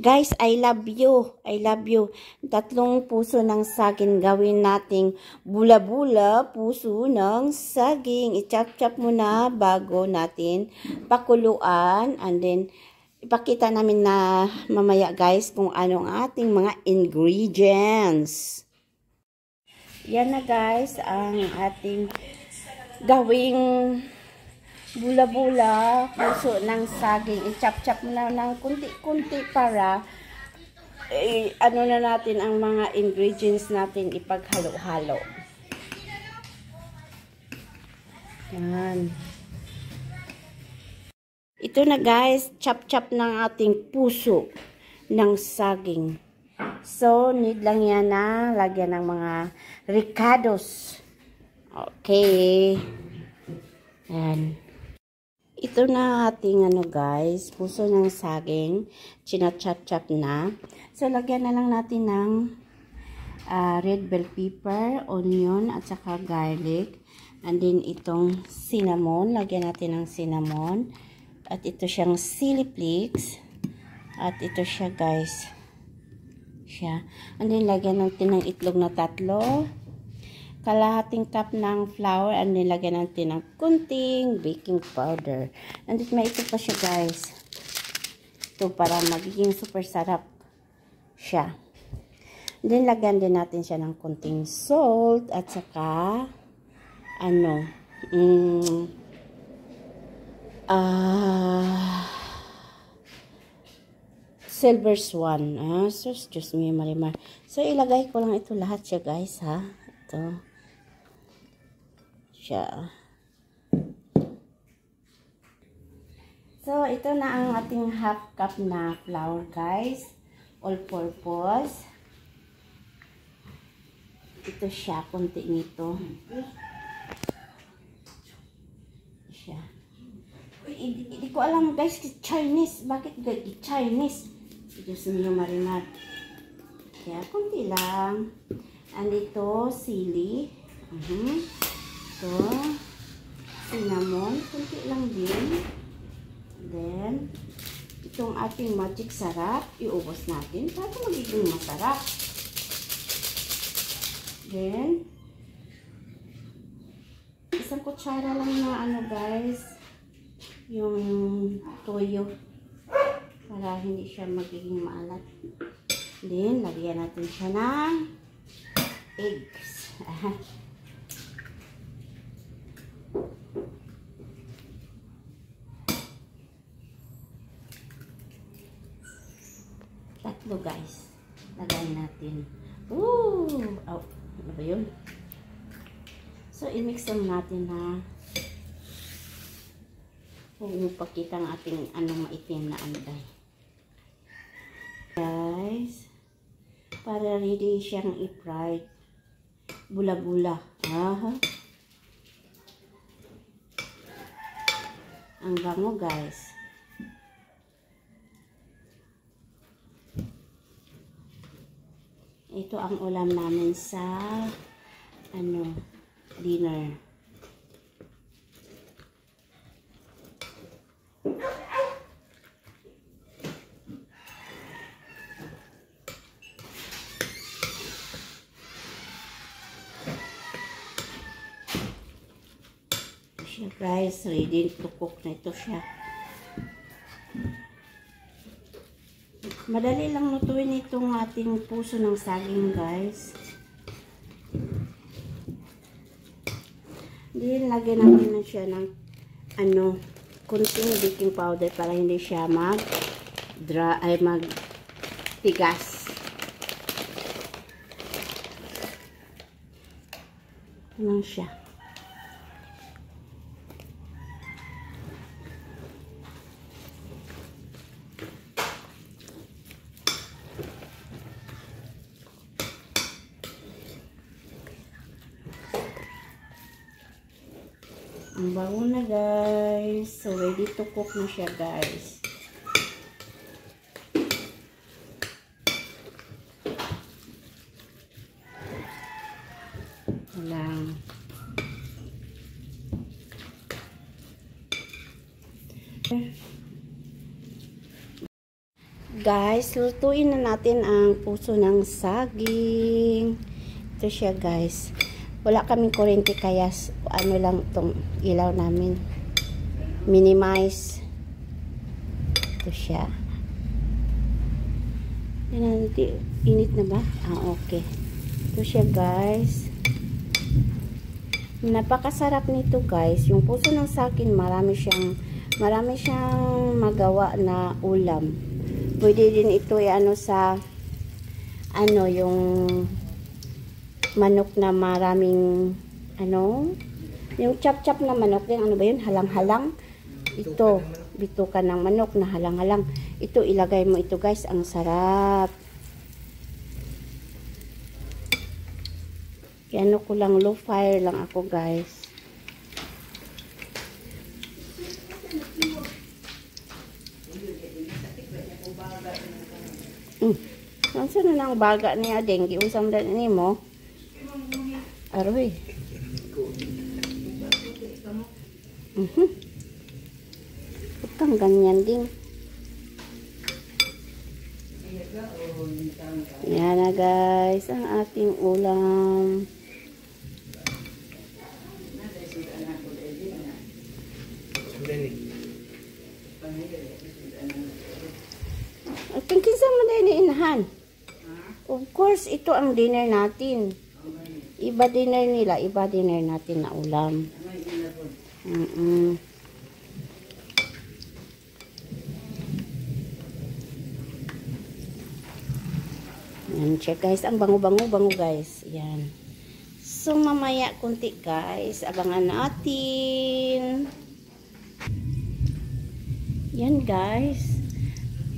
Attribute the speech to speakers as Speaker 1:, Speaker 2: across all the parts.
Speaker 1: Guys, I love you. I love you. 3 puso ng saging gawin nating bula-bula puso ng saging. I-chop-chop muna bago natin pakuluan. And then, ipakita namin na mamaya guys kung ano ang ating mga ingredients. Yan na guys, ang ating gawing bula-bula, puso ng saging. I-chop-chop na ng kunti-kunti para ano na natin ang mga ingredients natin ipaghalo-halo. Yan. Ito na guys, chop-chop ng ating puso ng saging. So, need lang yan na lagyan ng mga ricados. Okay. Yan. Ito na ating ano guys, puso ng saging, china-chop-chop na. So, lagyan na lang natin ng red bell pepper, onion, at saka garlic. And then, itong cinnamon, lagyan natin ng cinnamon. At ito siyang chili flakes. At ito siya guys. And then, lagyan natin ng itlog na 3. Kalahating cup ng flour, and nilagyan natin ng kunting baking powder. And may ito pa siya guys. Ito para magiging super sarap siya. And then lagyan din natin siya ng kunting salt at saka ano silver swan. So excuse me Marimar. So ilagay ko lang ito lahat siya guys ha. Ito siya. So, ito na ang ating half cup na flour, guys. All-purpose. Ito siya, konti nito. Siya. Hindi ko alam, guys, Chinese. Bakit Chinese? Diyos niyo, Marimar. Kaya, konti lang. And ito, sili. Ito, cinnamon, kunti lang din. Then, itong ating magic sarap, iubos natin para magiging masarap. Then, isang kutsara lang na ano guys, yung toyo, para hindi siya magiging maalat. Then, lagyan natin siya ng eggs. Tatlo guys, lagay natin. Oh, ano ba yun? So, i-mix lang natin na kung pakita ang ating maitim na anday. Guys, para ready siyang i-fry. Bula-bula. Ang bango guys. Ito ang ulam namin sa dinner. Siya guys, ready to cook na ito siya. Madali lang lutuin itong ating puso ng saging guys. Then lagyan natin na siya ng kunting baking powder para hindi siya magtigas. Lang siya. Ang bango na guys. So ready to cook na siya guys. Lang. Guys, lutuin na natin ang puso ng saging. Ito siya guys. Wala kaming kuryente kaya ano lang tong ilaw namin. Minimize. Ito siya. Init na ba? Okay. Ito siya guys. Napakasarap nito guys. Yung puso ng saging marami siyang magawa na ulam. Pwede din ito ano sa ano yung manok na maraming ano yung chop-chop na manok din, ano ba yun, halang-halang. Ito bitukan ng manok na halang-halang. Ito ilagay mo ito guys, ang sarap. Ano ko lang, low fire lang ako guys. Nansa na lang baga niya dengue usam dan ini mo. Aroy. Putang ganyan din. Yan na guys, ang ating ulam. At kinsa man din inahan. Of course, ito ang dinner natin. Iba dinner nila, iba dinner natin na ulam. Yan siya guys, ang bango guys. Yan. So mamaya kunti guys, abangan natin. Yan guys.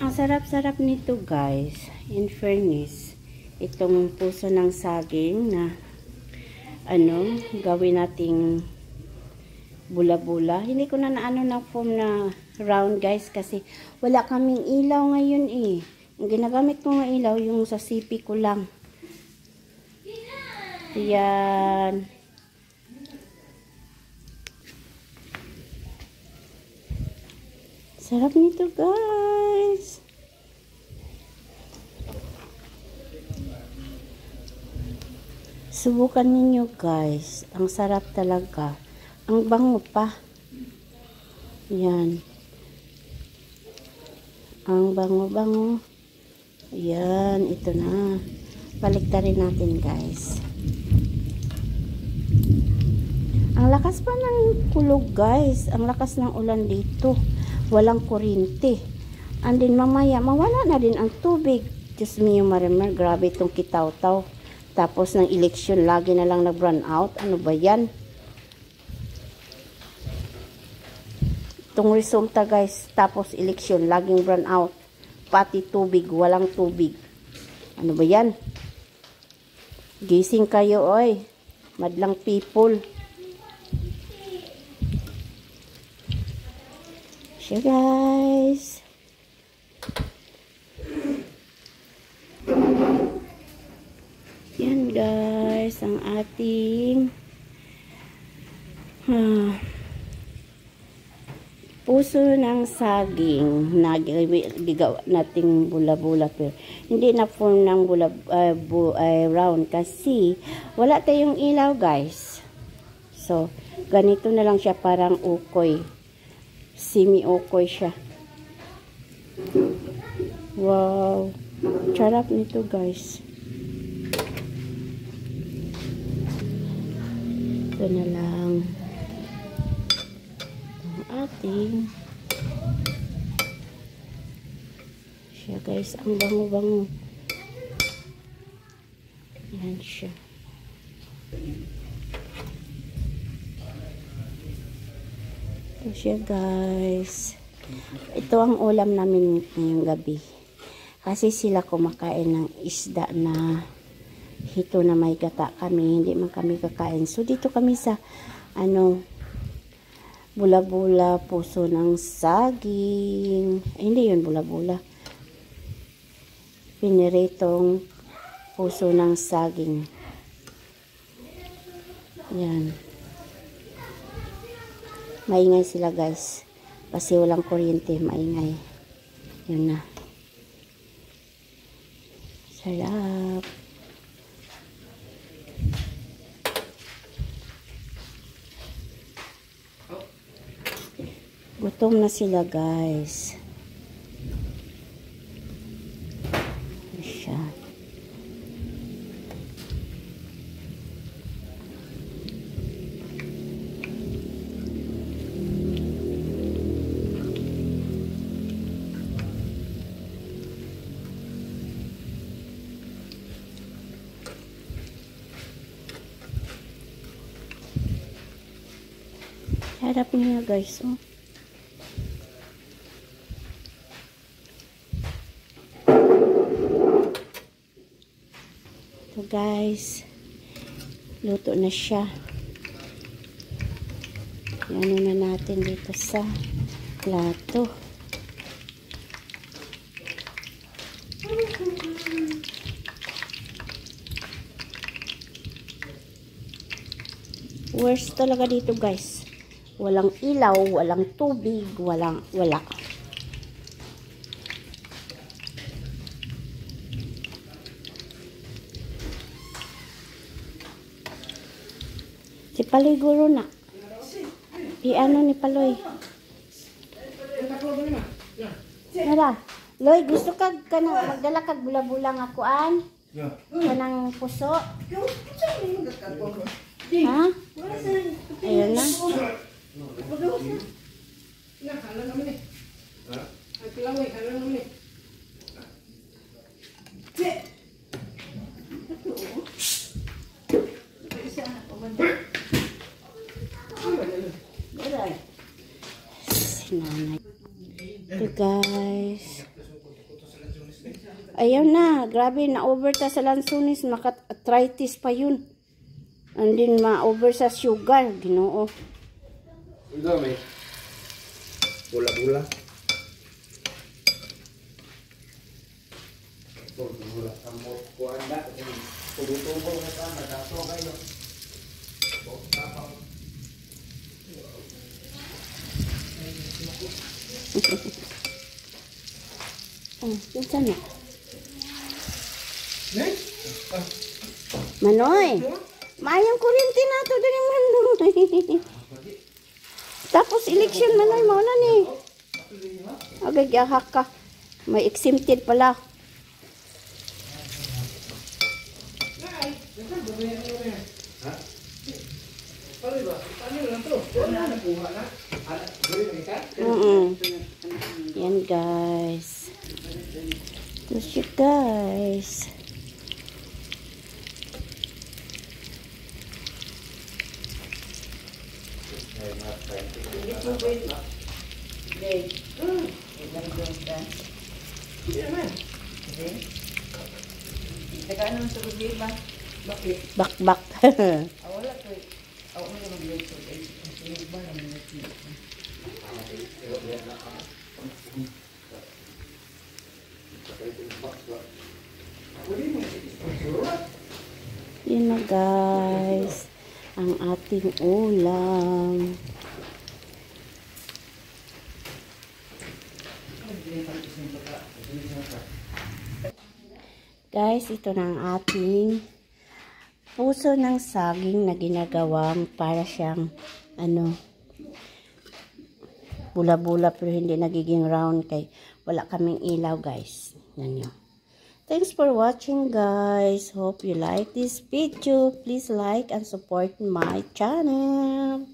Speaker 1: Ang sarap-sarap nito guys. In fairness, itong puso ng saging na ano, gawin nating bula-bula. Hindi ko na naano na form na round guys kasi wala kaming ilaw ngayon eh. Ang ginagamit ko ng ilaw yung sa CP ko lang. Yan. Sarap nito guys. Subukan ninyo guys. Ang sarap talaga. Ang bango pa. Yan. Ang bango-bango. Yan. Ito na. Baliktarin natin guys. Ang lakas pa ng kulog guys. Ang lakas ng ulan dito. Walang kuryente. And then mamaya mawala na din ang tubig. Diyos mio marimer. Grabe itong kitaw-taw. Tapos ng eleksyon, lagi na lang nag-run out. Ano ba yan? Itong resulta guys, tapos eleksyon, laging run out. Pati tubig, walang tubig. Ano ba yan? Gising kayo, oy. Madlang people. Siya guys. Yan guys, ang ating puso ng saging na gigawa nating bula-bula pero hindi na form ng round kasi wala tayong ilaw guys. So, ganito na lang siya, parang ukoy. Semi-ukoy siya. Wow. Sarap nito guys. Ito na lang ang ating siya guys, ang bango-bango. Yan siya. Ito siya guys. Ito ang ulam namin ngayong gabi. Kasi sila kumakain ng isda na hito na may gata kami, hindi man kami kakain. So dito kami sa ano Bula-bula, puso ng saging. Ay, hindi yun bula-bula. Piniritong puso ng saging. Yan. Maingay sila guys. Kasi walang kuryente, maingay. Yun na. Sarap. Gutom na sila guys. Siya. Harap niya guys, oh. So guys, luto na siya. Ano na natin dito sa plato. Worst talaga dito guys. Walang ilaw, walang tubig, wala. Si Paloy guro na. Ano ni Paloy? Nara, Loy, gusto kag magdala kag bula-bula nga kuan? Kanang puso? Ha? Ayun na. Sinanay. Ito guys. Ayun na. Grabe na over ta sa lansunis. Maka-arthritis pa yun. And then ma-over sa sugar. Ginoo.
Speaker 2: Ito may bula-bula. Bula-bula. Kamu kuanda. Tubo-tubo na ka. Nagkaso kayo.
Speaker 1: Pinsan na. Manoy. Mayang kuryente na to din Manoy. Tapos election Manoy mo na ni. Agad yahak ka. May exempted pala. Yan guys. Ito siya guys. Bak-bak. Yun na guys, ang ating ulam. Guys, ito na ang ating puso ng saging na ginagawang para siyang bula-bula pero hindi nagiging round kay wala kaming ilaw guys. Yan yun. Thanks for watching guys. Hope you like this video. Please like and support my channel.